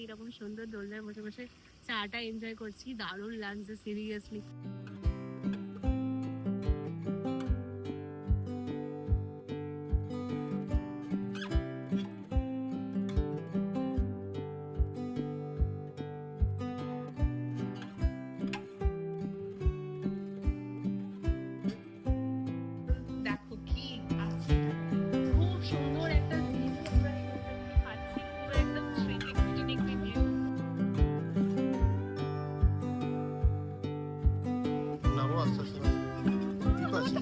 এরকম সুন্দর দোলনায় বসে বসে চাটা এনজয় করছি, দারুণ লাগছে সিরিয়াসলি। দেখো কি আছে, খুব সুন্দর একটা ভিউ আমরা এখান থেকে পাচ্ছি, পুরো একদম 360 ডিগ্রি ভিউ। নামো আস্তে আস্তে ঠিক আছে।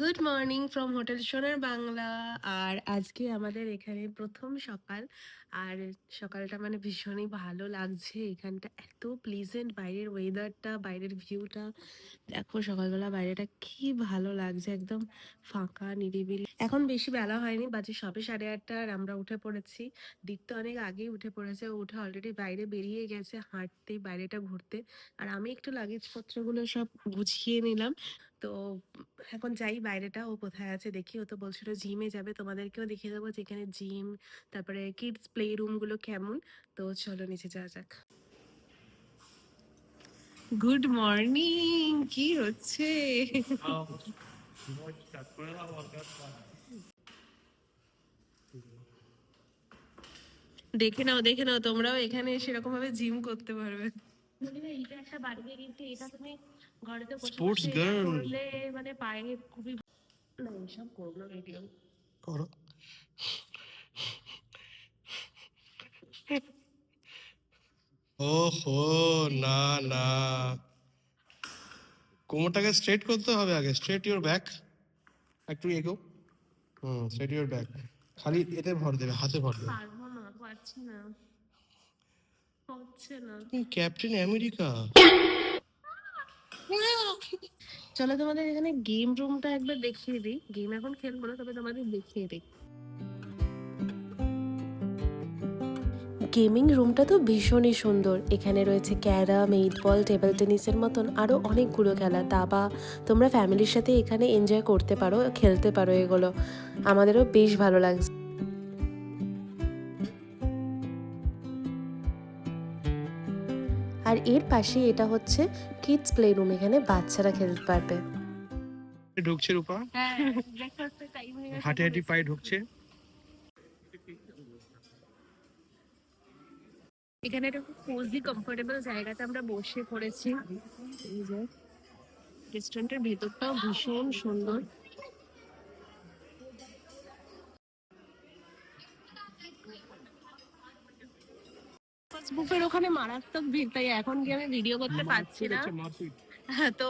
গুড মর্নিং ফ্রম হোটেল সোনার বাংলা। আর আজকে আমাদের এখানে প্রথম সকাল, আর সকালটা মানে ভীষণই ভালো লাগছে। এখানটা এত প্লিজেন্ট, বাইরের ওয়েদারটা, বাইরের ভিউটা দেখো, সকালবেলা বাইরেটা কি ভালো লাগছে, একদম ফাঁকা নিরিবিলি। এখন বেশি বেলা হয়নি, বাজে সবে 8:30, আর আমরা উঠে পড়েছি। দীপ্ত অনেক আগেই উঠে পড়েছে, ও উঠে অলরেডি বাইরে বেরিয়ে গেছে হাঁটতে, বাইরেটা ঘুরতে। আর আমি একটু লাগেজ পত্রগুলো সব গুছিয়ে নিলাম। তো এখন যাই বাইরেটা, ও কোথায় আছে দেখি। ও তো বলছিল জিমে যাবে, তোমাদেরকেও দেখিয়ে দেবো যেখানে জিম, তারপরে কিডস প্লে রুম গুলো কেমন। তো চলো নিচে যাওয়া যাক। গুড মর্নিং, কি হচ্ছে? দেখে নাও দেখে নাও, তোমরাও এখানে সেরকম ভাবে জিম করতে পারবে। এটা একটা বাড়িতে কিন্তু এটা তুমি ঘরেতে বসে স্পোর্টস বসে এটা গার্ল করলে মানে পায়ে খুবই না, এসব করবো না ভিডিও করো। ওহো, না না, কোমরটাকে স্ট্রেট করতে হবে আগে। স্ট্রেট ইওর ব্যাক, একটু এগো। Straight your back. খালি এতে ভর দেবে, হাতে ভর দেবে। পারবো না, পারছি না, হচ্ছে না। Captain America. চলো তোমাদের এখানে গেম রুমটা একবার দেখিয়ে দিই। গেম এখন খেলবো না, তবে তোমাদের দেখিয়ে দিই। গেমিং রুমটা তো ভীষণই সুন্দর। এখানে রয়েছে ক্যারাম, 8 বল, টেবিল টেনিসের মতন আরও অনেকগুলো খেলা। দাবা, তোমরা ফ্যামিলির সাথে এখানে এনজয় করতে পারো, খেলতে পারো এগুলো। আমাদেরও বেশ ভালো লাগছে। আর এর পাশে এটা হচ্ছে কিডস প্লে রুম, এখানে বাচ্চারা খেলতে পারবে। ঢুকছে রূপা, হাঁটি হাঁটি পায়ে ঢুকছে। এখানে একটা খুব কোজি কমফোর্টেবল জায়গাতে আমরা বসে পড়েছি। এই যে রেস্টুরেন্টের ভেতরটাও ভীষণ সুন্দর। বুফের ওখানে মারাত্মক ভিড়, তাই এখন গিয়ে আমি ভিডিও করতে পারছি না। হ্যাঁ, তো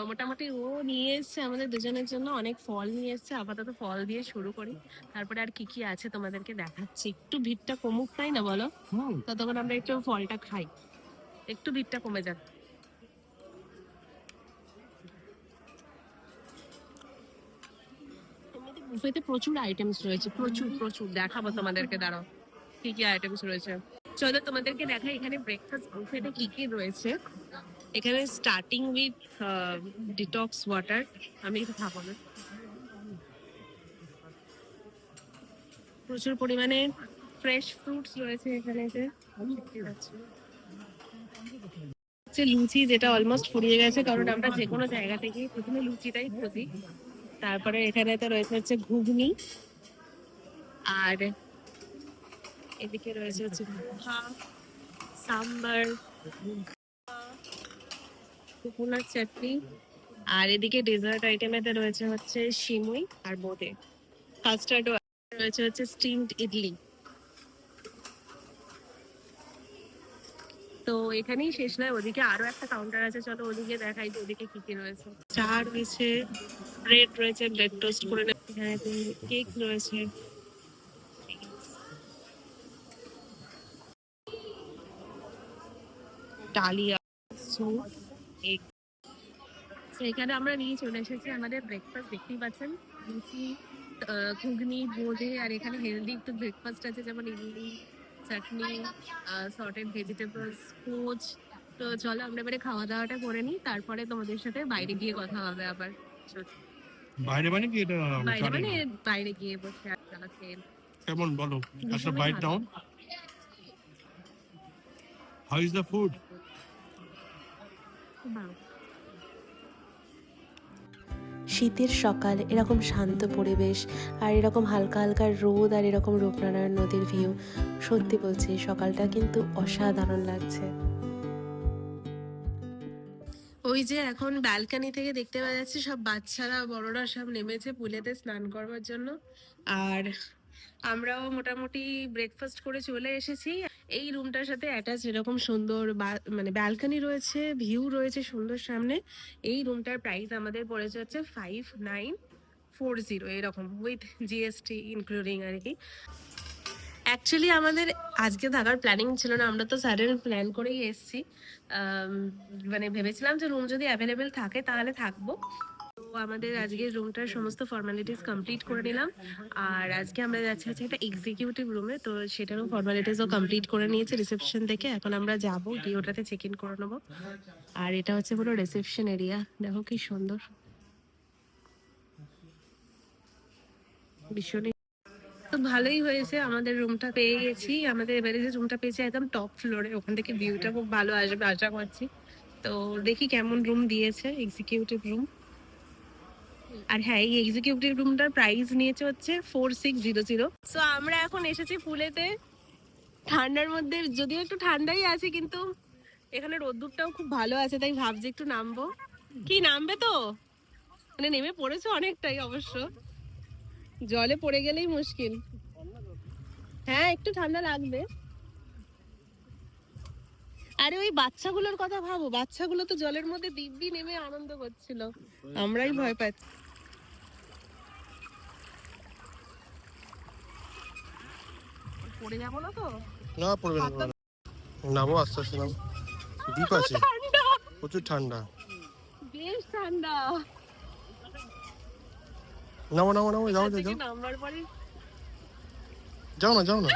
মোটামুটি ও নিয়ে এসছে আমাদের দুজনের জন্য অনেক ফল নিয়ে এসছে। আপাতত ফল দিয়ে শুরু করি, তারপরে আর কি কি আছে তোমাদেরকে দেখাচ্ছি। একটু ভিড়টা কমুক, তাই না বলো? ততক্ষণ আমরা একটু ফলটা খাই, একটু ভিড়টা কমে যাক। এমনিতে বুফেতে প্রচুর আইটেমস রয়েছে, প্রচুর প্রচুর। দেখাবো তোমাদেরকে, দাঁড়াও কি কি আইটেমস রয়েছে। চলো তোমাদেরকে দেখাই এখানে ব্রেকফাস্ট বুফেতে কি কি রয়েছে। এখানে স্টার্টিং উইথ ডিটক্স ওয়াটার, আমি এটা খাবো না। প্রচুর পরিমাণে ফ্রেশ ফ্রুটস রয়েছে এখানে। লুচি, যেটা অলমোস্ট ফুরিয়ে গেছে, কারণ আমরা যে কোনো জায়গা থেকে প্রথমে লুচিটাই খুঁজি। তারপরে এখানে তো রয়েছে হচ্ছে ঘুগনি, আর এদিকে রয়েছে হচ্ছে সাম্বার, কোকোনাট চাটনি, আর এদিকে ডেজার্ট আইটেমেতে রয়েছে হচ্ছে সিমুই আর বোঁদে। কাস্টার্ডও রয়েছে, হচ্ছে স্টিমড ইডলি। তো এখানেই শেষ নয়, ওদিকে আরো একটা কাউন্টার আছে, চলো ওদিকে দেখাই যে ওদিকে কি কি রয়েছে। চা রয়েছে, ব্রেড রয়েছে, ব্রেড টোস্ট করে এখানে কেক রয়েছে। Dahlia, soup, egg. এখানে আমরা নিয়ে চলে এসেছি আমাদের ব্রেকফাস্ট, দেখতেই পাচ্ছেন, লুচি, ঘুগনি, বোঁদে। আর এখানে হেলদি একটু ব্রেকফাস্ট আছে, যেমন ইডলি, চাটনি, সর্টেড ভেজিটেবলস, পোচ, তো চলো আমরা এবারে খাওয়া দাওয়াটা করে নিই, তারপরে তোমাদের সাথে বাইরে গিয়ে কথা হবে আবার। বাইরে মানে কি এটা বাইরে জানি মানে না। বাইরে গিয়ে বসে আড্ডা খেয়ে কেমন বলো, একটা ভীষণই বাইট ভালো। দাও। How is the food? খুব ভালো। শীতের সকাল, এরকম শান্ত পরিবেশ আর এরকম হালকা হালকা রোদ আর এরকম রূপনারায়ণ নদীর ভিউ, সত্যি বলছি সকালটা কিন্তু অসাধারণ লাগছে। ওই যে এখন ব্যালকনি থেকে দেখতে পাওয়া যাচ্ছে সব বাচ্চারা বড়রা সব নেমেছে পুলেতে স্নান করবার জন্য। আর আমরাও মোটামুটি ব্রেকফাস্ট করে চলে এসেছি। এই রুমটার সাথে অ্যাটাচ এরকম সুন্দর মানে ব্যালকনি রয়েছে, ভিউ রয়েছে সুন্দর সামনে। এই রুমটার প্রাইস আমাদের পড়েছে হচ্ছে 5940 এরকম, উইথ জিএসটি ইনক্লুডিং আর কি। অ্যাকচুয়ালি আমাদের আজকে থাকার প্ল্যানিং ছিল না, আমরা তো সাডেন প্ল্যান করেই এসেছি। মানে ভেবেছিলাম যে রুম যদি অ্যাভেলেবেল থাকে তাহলে থাকবো। তো আমাদের আজকে রুমটার সমস্ত ফর্মালিটিস কমপ্লিট করে নিলাম। আর আজকে আমরা যাচ্ছি হচ্ছে একটা এক্সিকিউটিভ রুমে, তো সেটারও ফর্মালিটিসও কমপ্লিট করে নিয়েছে রিসেপশন থেকে। এখন আমরা যাবো গিয়ে ওটাতে চেক ইন করে নেবো। আর এটা হচ্ছে পুরো রিসেপশন এরিয়া, দেখো কি সুন্দর, ভীষণই তো ভালোই হয়েছে। আমাদের রুমটা পেয়ে গেছি, আমাদের এবারে যে রুমটা পেয়েছি একদম টপ ফ্লোরে, ওখান থেকে ভিউটা খুব ভালো আসবে আশা করছি। তো দেখি কেমন রুম দিয়েছে, এক্সিকিউটিভ রুম। আর হ্যাঁ, এই এক্সিকিউটিভ রুমটার প্রাইস নিয়েছে হচ্ছে 4600। সো আমরা এখন এসেছি পুলেতে ঠান্ডার মধ্যে, যদিও একটু ঠান্ডাই আছে কিন্তু এখানে রোদ্দুরটাও খুব ভালো আছে, তাই ভাবছি একটু নামবো। কি নামবে তো, মানে নেমে পড়েছে অনেকটাই অবশ্য, জলে পড়ে গেলেই মুশকিল। হ্যাঁ একটু ঠান্ডা লাগবে। আরে ওই বাচ্চাগুলোর কথা ভাবো, বাচ্চাগুলো তো জলের মধ্যে দিব্যি নেমে আনন্দ করছিল, আমরাই ভয় পাচ্ছি। পড়ে যাবো না তো? না, পড়বে না, পড়বে না। নামো আস্তে আস্তে নামো, দ্বীপ আছে, ঠান্ডা, প্রচুর ঠান্ডা। বেশ ঠান্ডা। নামো নামো নামো, যাও যাও থেকে যাও, নামবার পরে যাও না যাও না,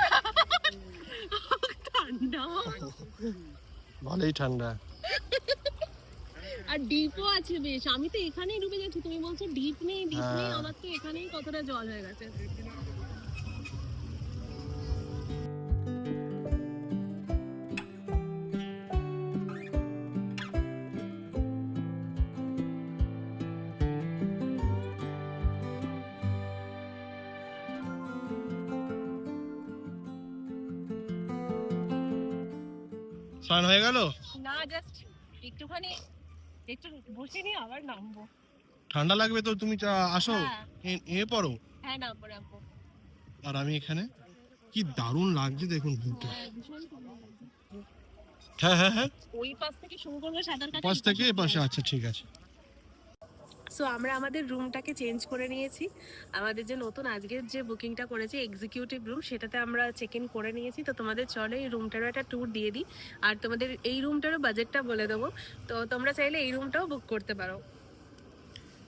ঠান্ডা। ভালোই ঠান্ডা। আর ডিপও আছে বেশ, আমি তো এখানেই ডুবে যাচ্ছি, তুমি বলছো ডিপ নেই ডিপ নেই, হ্যাঁ। আমার তো এখানেই কতটা জল হয়ে গেছে। স্নান হয়ে গেল? না, জাস্ট একটুখানি একটু বসে নিয়ে আবার নামবো। ঠান্ডা লাগবে তো, তুমি আসো, হ্যাঁ। এ পড়ো। হ্যাঁ নামবো নামবো। আর আমি এখানে, কি দারুণ লাগছে দেখুন ভিউটা। হ্যাঁ, ভীষণ সুন্দর লাগছে। হ্যাঁ হ্যাঁ হ্যাঁ, ওই পাশ থেকে শুরু করবো সাঁতার কাটা, পাশ থেকে এ পাশে, আচ্ছা ঠিক আছে। সো আমরা আমাদের রুমটাকে চেঞ্জ করে নিয়েছি। আমাদের যে নতুন আজকের যে বুকিংটা করেছি এক্সিকিউটিভ রুম, সেটাতে আমরা চেক ইন করে নিয়েছি। তো তোমাদের চলো এই রুমটারও একটা ট্যুর দিয়ে দিই, আর তোমাদের এই রুমটারও বাজেটটা বলে দেবো। তো তোমরা চাইলে এই রুমটাও বুক করতে পারো।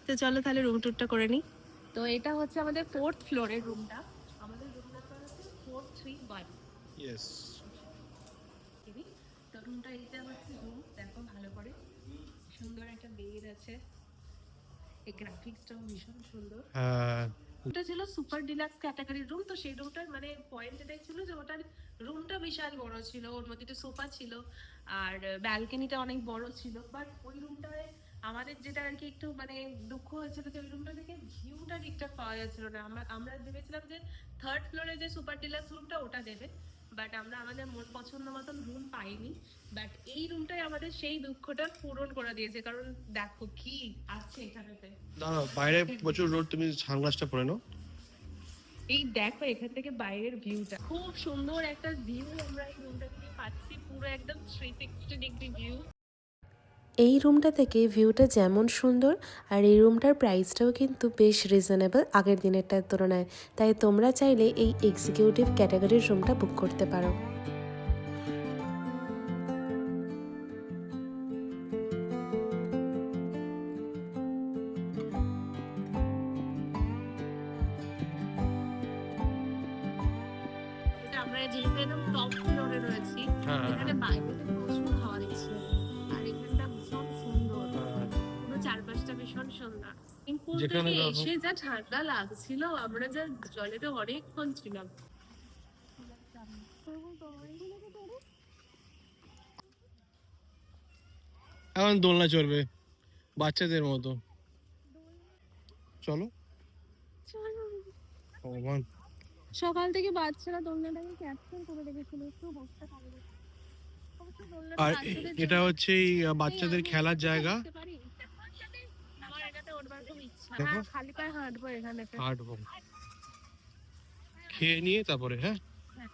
তো চলো তাহলে রুম ট্যুরটা করে নিই। তো এটা হচ্ছে আমাদের 4th ফ্লোরের রুমটা। আমাদের রুম নাম্বার হচ্ছে 431। ইয়েস। তো রুমটা এইটা হচ্ছে রুম, দেখো ভালো করে, সুন্দর একটা বেড আছে, এই গ্রাফিক্সটাও ভীষণ সুন্দর। হ্যাঁ। ওটা ছিল সুপার ডিলাক্স ক্যাটাগরির রুম, তো সেই রুমটার মানে পয়েন্ট এটাই ছিল যে ওটার রুমটা বিশাল বড় ছিল, ওর মধ্যে একটা সোফা ছিল আর ব্যালকনিটা অনেক বড় ছিল। বাট ওই রুমটায় আমাদের যেটা আর কি একটু মানে দুঃখ হয়েছিল যে ওই রুমটা থেকে ভিউটা ঠিকঠাক পাওয়া যাচ্ছিল না। আমরা ভেবেছিলাম যে 3rd ফ্লোরে যে সুপার ডিলাক্স রুমটা ওটা দেবে, বাট আমরা আমাদের মন পছন্দ মতন রুম পাইনি। বাট এই রুমটাই আমাদের সেই দুঃখটা পূরণ করে দিয়েছে, কারণ দেখো কি আছে এখানেতে। দাঁড়াও, বাইরে প্রচুর রোদ, তুমি সানগ্লাসটা পরে নাও। এই দেখো এখান থেকে বাইরের ভিউটা খুব সুন্দর একটা ভিউ আমরা এই রুমটা থেকে পাচ্ছি, পুরো একদম 360 ডিগ্রি ভিউ। এই রুমটা থেকে ভিউটা যেমন সুন্দর, আর এই রুমটার প্রাইসটাও কিন্তু বেশ রিজনেবল আগের দিনেরটার তুলনায়, তাই তোমরা চাইলে এই এক্সিকিউটিভ ক্যাটাগরির রুমটা বুক করতে পারো। এটা আমরা যেহেতু একদম টপ ফ্লোরে রয়েছি, হ্যাঁ। এখানে বাইরে থেকে প্রচুর হাওয়া দিচ্ছে। ভীষণ সুন্দর। পুল যেখানে থেকে যাবো। এসে যা ঠান্ডা লাগছিল, আমরা যা জলেতে অনেকক্ষণ ছিলাম। এখন দোলনা চড়বে বাচ্চাদের মতো। চলো। ভগবান। সকাল থেকে বাচ্চারা দোলনাটাকে ক্যাপচার করে রেখেছিল, একটু বসতে পারবে। অবশ্য দোলনাটা আর বাচ্চাদের এটা জন্য। হচ্ছে এই বাচ্চাদের এই খেলার আমি জায়গা। বসতে পারি? আমার এটাতে উঠবার খুব ইচ্ছা। দেখো। হ্যাঁ, খালি পায়ে হাঁটবো এখানেতে। হাঁটবো খেয়ে নিয়ে তারপরে। হ্যাঁ হ্যাঁ।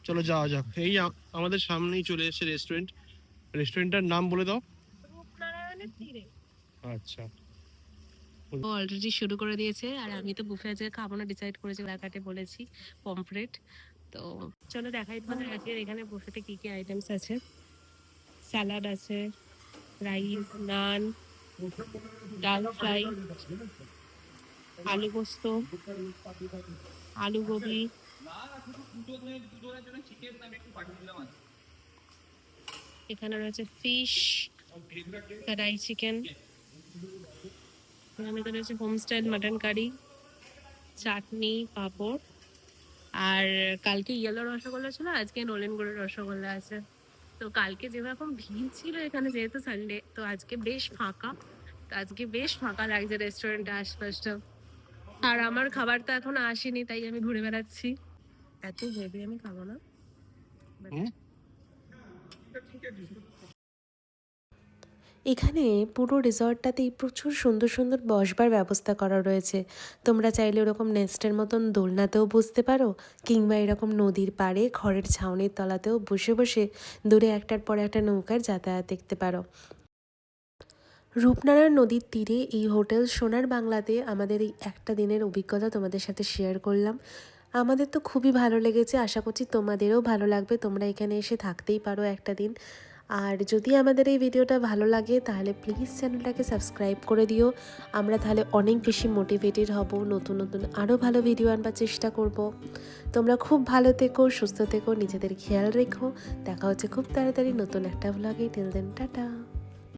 চলো যাওয়া যাক। এই আমাদের সামনেই চলে এসেছে রেস্টুরেন্ট। রেস্টুরেন্টটার নাম বলে দাও। রূপনারায়ণের তীরে। আচ্ছা। ও অলরেডি শুরু করে দিয়েছে, আর আমি তো বুফে আজকে খাবো না, ডিসাইড করেছি কাটে বলেছি পমফ্রেট। তো চলো দেখাই তোমাদের আজকে এখানে বুফেতে কি কি আইটেমস আছে। স্যালাড আছে, রাইস, নান, ডাল ফ্রাই, আলু পোস্ত, আলু গোবি, এখানে রয়েছে ফিশ, কড়াই চিকেন, এখানে তো রয়েছে হোম স্টাইল মাটন কারি, চাটনি, পাঁপড়, আর কালকে ইয়েলো রসগোল্লা ছিল, আজকে নলেন গুড়ের রসগোল্লা আছে। তো কালকে যেরকম ভিড় ছিল এখানে, যেহেতু সানডে, তো আজকে বেশ ফাঁকা। তো আজকে বেশ ফাঁকা লাগছে রেস্টুরেন্টে আশপাশটা। আর আমার খাবার তো এখনো আসেনি, তাই আমি ঘুরে বেড়াচ্ছি। এত ভেবে আমি খাবো না। হুম? এখানে পুরো রিসর্টটাতেই প্রচুর সুন্দর সুন্দর বসবার ব্যবস্থা করা রয়েছে। তোমরা চাইলে ওরকম নেস্টের মতন দোলনাতেও বসতে পারো, কিংবা এরকম নদীর পাড়ে ঘরের ছাউনির তলাতেও বসে বসে দূরে একটার পর একটা নৌকার যাতায়াত দেখতে পারো। রূপনারায়ণ নদীর তীরে এই হোটেল সোনার বাংলাতে আমাদের এই একটা দিনের অভিজ্ঞতা তোমাদের সাথে শেয়ার করলাম। আমাদের তো খুবই ভালো লেগেছে, আশা করছি তোমাদেরও ভালো লাগবে। তোমরা এখানে এসে থাকতেই পারো একটা দিন। আর যদি আমাদের এই ভিডিওটা ভালো লাগে তাহলে প্লিজ চ্যানেলটাকে সাবস্ক্রাইব করে দিও। আমরা তাহলে অনেক বেশি মোটিভেটেড হব, নতুন নতুন আরও ভালো ভিডিও আনবার চেষ্টা করব। তোমরা খুব ভালো থেকো, সুস্থ থেকো, নিজেদের খেয়াল রেখো। দেখা হচ্ছে খুব তাড়াতাড়ি নতুন একটা ভ্লগে। Till then tata.